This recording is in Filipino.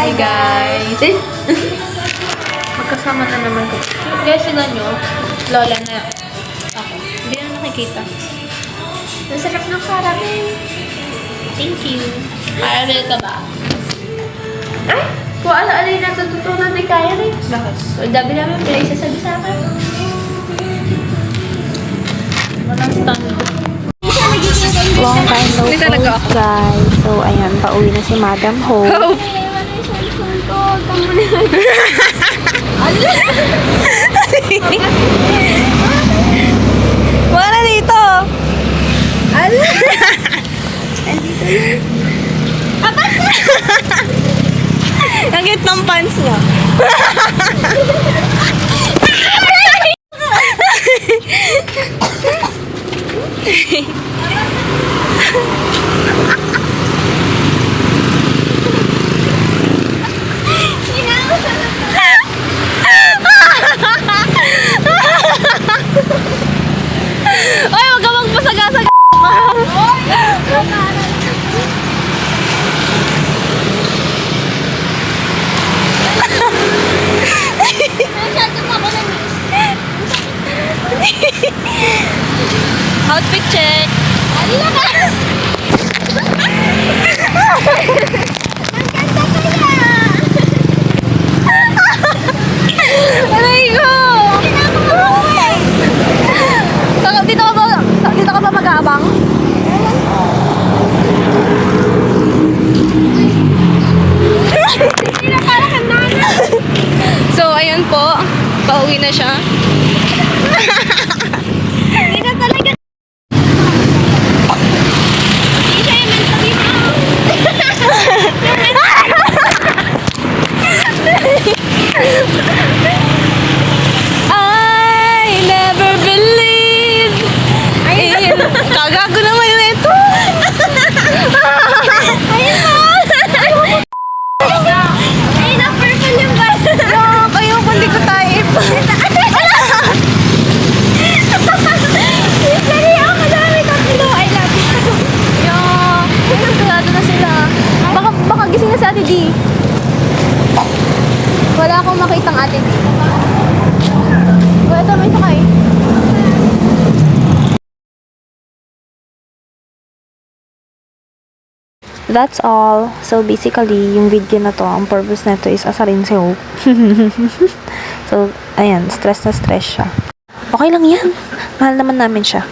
Hi guys! Magkasama na naman ko. Guys, tignan nyo. Lola na ako. Hindi na nakikita. Masarap ng caramel. Thank you. Caramel ka ba? Ay! Kung ano-ano yung natututunan ni Kaya rin. Bakit? Ang dami namin pala isasabi sa akin. Walang stand. Long time no Hindi talaga post, guys. So, ayan, pauwi na si Madam Ho. Wala na dito! Ang cute ng pants niya. Ay, wag ka magpasagasag ka. Outfit check. Aray ko! Dito ka ba mag-aabang? So, ayun po. Pauwi na siya. Hindi na talaga. Hindi siya yung mentally I never believed in... Kagago naman yun ito. Ayun po. Ay, na-purple yung bag. Kayo, hindi ko type. Sorry, ako madami tatlo. I love you. Sigurado na sila. Baka gising na si Ate D. Wala akong makitang Ate D. Ito, may sakay. That's all. So, basically, yung video na to, ang purpose na to is asarin si Hope. So, ayan, stress na stress siya. Okay lang yan. Mahal naman namin siya.